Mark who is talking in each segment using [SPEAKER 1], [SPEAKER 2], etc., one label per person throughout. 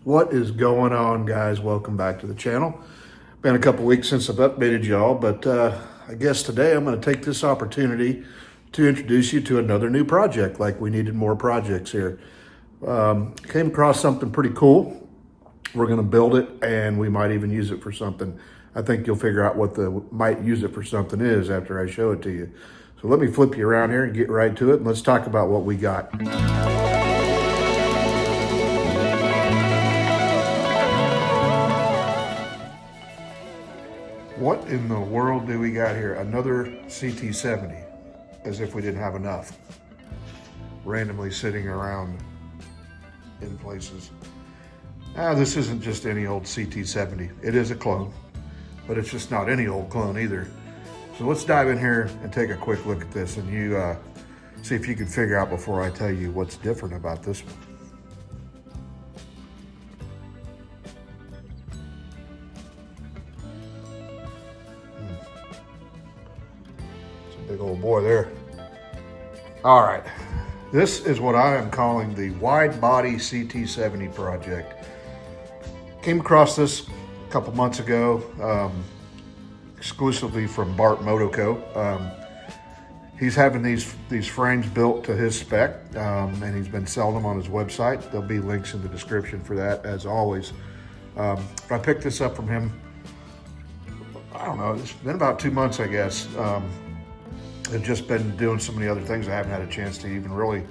[SPEAKER 1] What is going on, guys? Welcome back to the channel. Been a couple weeks since I've updated y'all, but I guess today I'm going to take this opportunity to introduce you to another new project, like we needed more projects here. Came across something pretty cool. We're going to build it, and we might even use it for something. I think you'll figure out what the might use it for something is after I show it to you. So let me flip you around here and get right to it, and let's talk about what we got. What in the world do we got here? Another CT70, as if we didn't have enough. Randomly sitting around in places. This isn't just any old CT70. It is a clone, but it's just not any old clone either. So let's dive in here and take a quick look at this, and you see if you can figure out before I tell you what's different about this one. Big old boy there. All right, this is what I am calling the Widebody CT70 project. Came across this a couple months ago, exclusively from Bart Motoco. He's having these frames built to his spec, and he's been selling them on his website. There'll be links in the description for that, as always. I picked this up from him, I don't know, it's been about 2 months, I guess. I've just been doing so many other things I haven't had a chance to even really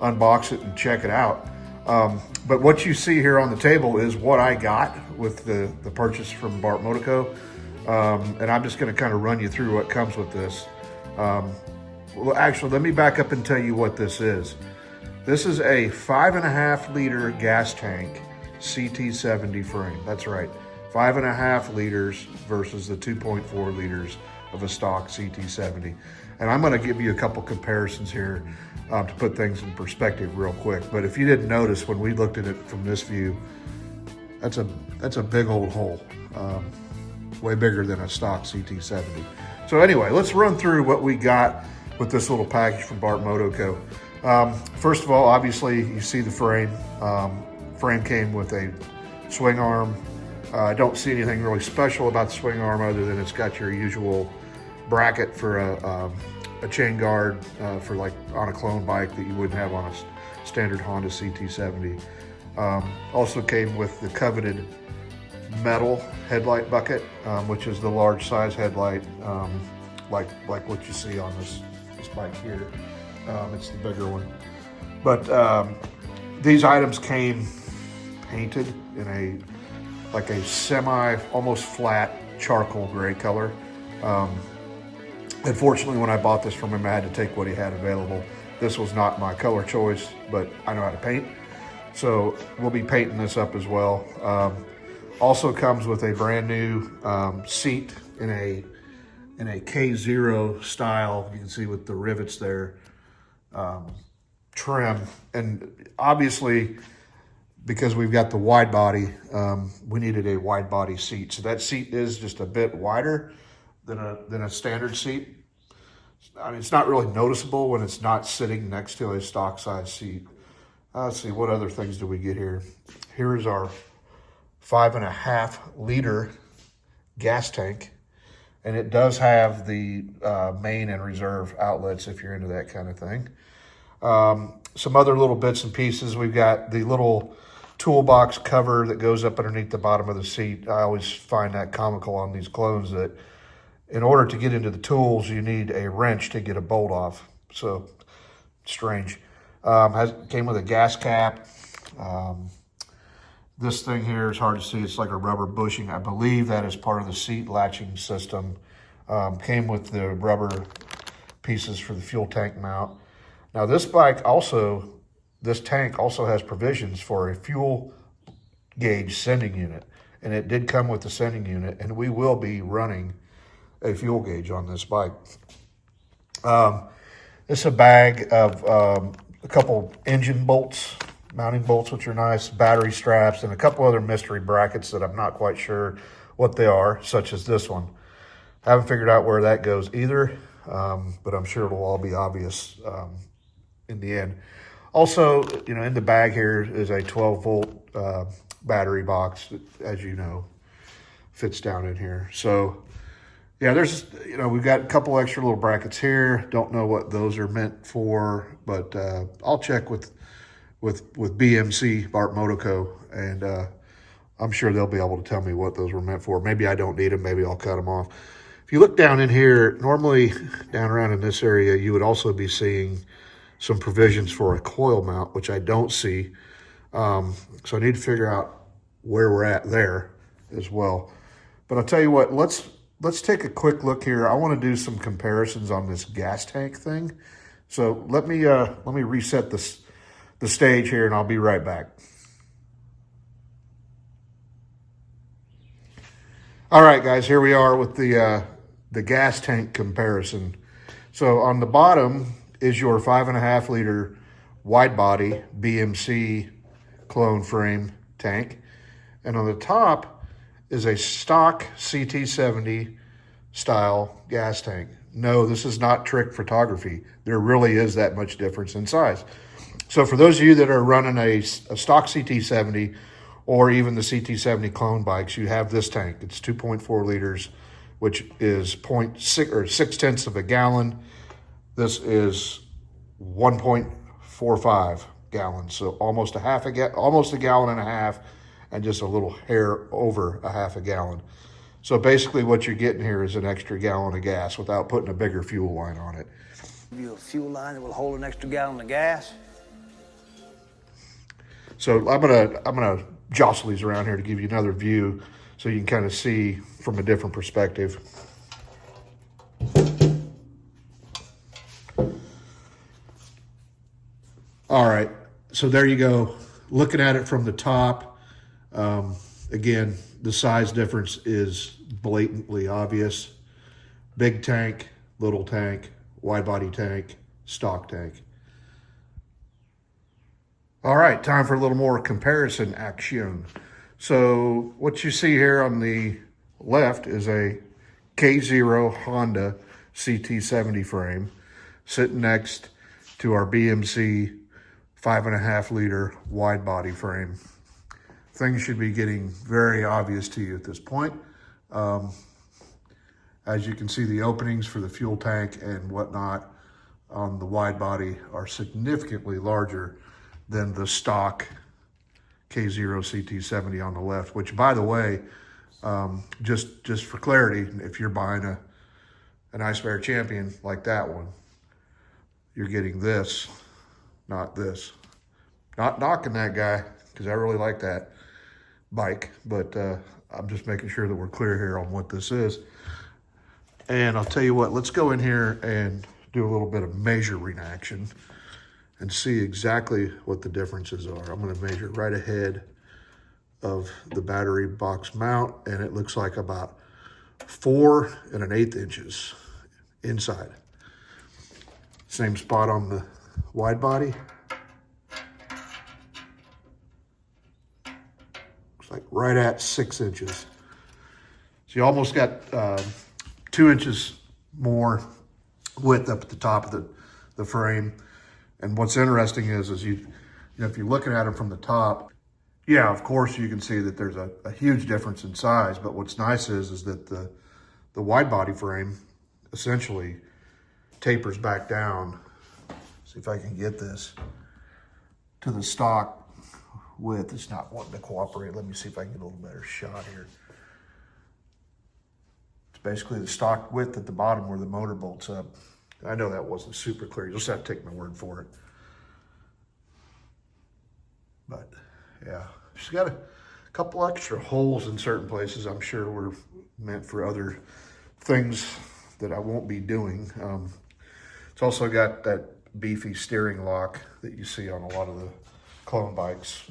[SPEAKER 1] unbox it and check it out. But what you see here on the table is what I got with the purchase from Bart Motoco. And I'm just going to kind of run you through what comes with this. Well, actually, let me back up and tell you what this is. This is a 5.5 liter gas tank CT70 frame. That's right, 5.5 liters versus the 2.4 liters of a stock CT70. And I'm going to give you a couple comparisons here to put things in perspective real quick. But if you didn't notice when we looked at it from this view, that's a big old hole, way bigger than a stock CT70. So anyway, let's run through what we got with this little package from Bart Motoco. First of all, obviously you see the frame. Frame came with a swing arm. I don't see anything really special about the swing arm other than it's got your usual bracket for a chain guard for like on a clone bike that you wouldn't have on a standard Honda CT70. Also came with the coveted metal headlight bucket, which is the large size headlight, like what you see on this bike here. It's the bigger one. But these items came painted in like a semi, almost flat charcoal gray color. Unfortunately, when I bought this from him, I had to take what he had available. This was not my color choice, but I know how to paint. So we'll be painting this up as well. Also comes with a brand new seat in a K0 style. You can see with the rivets there, trim. And obviously, because we've got the wide body, we needed a wide body seat. So that seat is just a bit wider than a standard seat. I mean, it's not really noticeable when it's not sitting next to a stock size seat. Let's see, what other things do we get here? Here is our 5.5 liter gas tank. And it does have the main and reserve outlets if you're into that kind of thing. Some other little bits and pieces. We've got the little toolbox cover that goes up underneath the bottom of the seat. I always find that comical on these clones that in order to get into the tools, you need a wrench to get a bolt off. So strange. Came with a gas cap. This thing here is hard to see. It's like a rubber bushing. I believe that is part of the seat latching system. Came with the rubber pieces for the fuel tank mount. Now this tank also has provisions for a fuel gauge sending unit. And it did come with the sending unit, and we will be running a fuel gauge on this bike. It's a bag of a couple engine bolts, mounting bolts, which are nice, battery straps, and a couple other mystery brackets that I'm not quite sure what they are, such as this one. Haven't figured out where that goes either, but I'm sure it'll all be obvious in the end. Also, you know, in the bag here is a 12-volt battery box that, as you know, fits down in here. So yeah, there's, you know, we've got a couple extra little brackets here. Don't know what those are meant for, but I'll check with BMC, Bart Motoco, and I'm sure they'll be able to tell me what those were meant for. Maybe I don't need them. Maybe I'll cut them off. If you look down in here, normally down around in this area, you would also be seeing some provisions for a coil mount, which I don't see. So I need to figure out where we're at there as well. But I'll tell you what, let's take a quick look here. I want to do some comparisons on this gas tank thing. So let me reset the stage here, and I'll be right back. All right, guys, here we are with the gas tank comparison. So on the bottom is your 5.5 liter wide body BMC clone frame tank, and on the top is a stock CT70 style gas tank. No, this is not trick photography. There really is that much difference in size. So for those of you that are running a stock CT70 or even the CT70 clone bikes, you have this tank. It's 2.4 liters, which is 0.6 or 0.6 of a gallon. This is 1.45 gallons, so almost a gallon and a half, and just a little hair over a half a gallon. So basically what you're getting here is an extra gallon of gas without putting a bigger fuel line on it.
[SPEAKER 2] Give you a fuel line that will hold an extra gallon of gas.
[SPEAKER 1] So I'm gonna jostle these around here to give you another view so you can kind of see from a different perspective. All right, so there you go. Looking at it from the top, again, the size difference is blatantly obvious. Big tank, little tank, wide body tank, stock tank. All right, time for a little more comparison action. So what you see here on the left is a K0 Honda CT70 frame sitting next to our BMC 5.5 liter wide body frame. Things should be getting very obvious to you at this point. As you can see, the openings for the fuel tank and whatnot on the wide body are significantly larger than the stock K0 CT70 on the left, which, by the way, just for clarity, if you're buying an Ice Bear Champion like that one, you're getting this, not this. Not knocking that guy, because I really like that bike, but I'm just making sure that we're clear here on what this is. And I'll tell you what, let's go in here and do a little bit of measuring action and see exactly what the differences are. I'm gonna measure right ahead of the battery box mount, and it looks like about 4 1/8 inches inside. Same spot on the wide body. Looks like right at 6 inches. So you almost got 2 inches more width up at the top of the frame. And what's interesting is you know, if you're looking at them from the top, yeah, of course you can see that there's a huge difference in size. But what's nice is that the wide body frame essentially tapers back down. See if I can get this to the stock width. It's not wanting to cooperate. Let me see if I can get a little better shot here. It's basically the stock width at the bottom where the motor bolts up. I know that wasn't super clear. You'll just have to take my word for it. But yeah, she's got a couple extra holes in certain places. I'm sure were meant for other things that I won't be doing. It's also got that beefy steering lock that you see on a lot of the clone bikes.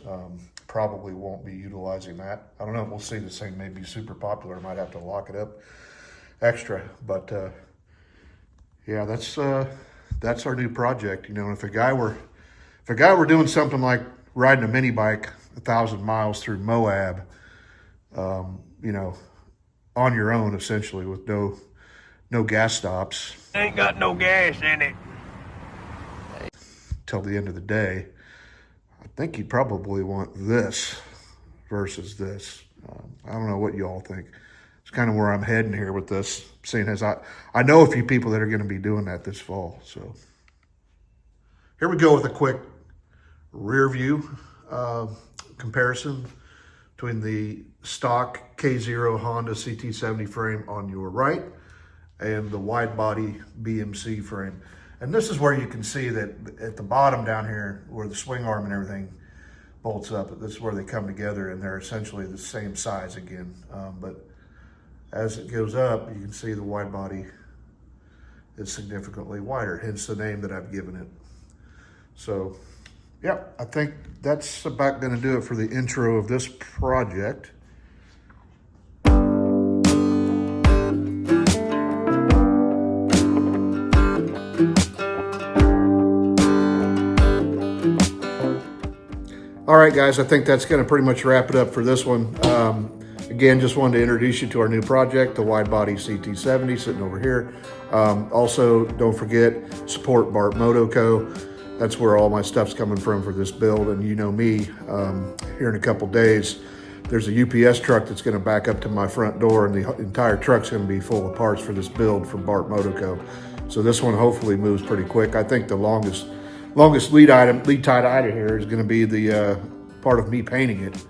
[SPEAKER 1] Probably won't be utilizing that. I don't know, we'll see. This thing may be super popular. I might have to lock it up extra, but yeah, that's our new project. You know, if a guy were doing something like riding a mini bike 1,000 miles through Moab, you know, on your own essentially with no gas stops.
[SPEAKER 2] Ain't got no gas in it.
[SPEAKER 1] till the end of the day, I think you'd probably want this versus this. I don't know what you all think. It's kind of where I'm heading here with this, seeing as I know a few people that are going to be doing that this fall. So here we go with a quick rear view comparison between the stock K0 Honda CT70 frame on your right and the wide body BMC frame. And this is where you can see that at the bottom down here where the swing arm and everything bolts up, this is where they come together and they're essentially the same size again. But as it goes up, you can see the wide body is significantly wider, hence the name that I've given it. So yeah, I think that's about going to do it for the intro of this project. All right, guys, I think that's going to pretty much wrap it up for this one. Again, just wanted to introduce you to our new project, the Widebody CT70 sitting over here. Also, don't forget, support Bart Moto Co. That's where all my stuff's coming from for this build. And you know me, here in a couple days, there's a UPS truck that's going to back up to my front door, and the entire truck's going to be full of parts for this build from Bart Moto Co. So this one hopefully moves pretty quick. I think the longest lead time item here is going to be the part of me painting it.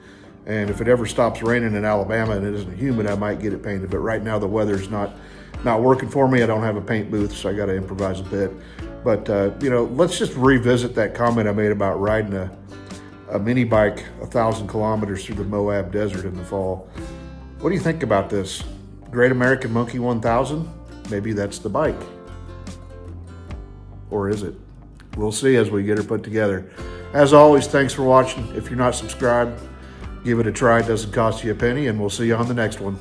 [SPEAKER 1] And if it ever stops raining in Alabama and it isn't humid, I might get it painted. But right now the weather's not working for me. I don't have a paint booth, so I got to improvise a bit. But, you know, let's just revisit that comment I made about riding a mini bike 1,000 kilometers through the Moab desert in the fall. What do you think about this? Great American Monkey 1000? Maybe that's the bike. Or is it? We'll see as we get her put together. As always, thanks for watching. If you're not subscribed, give it a try. It doesn't cost you a penny, and we'll see you on the next one.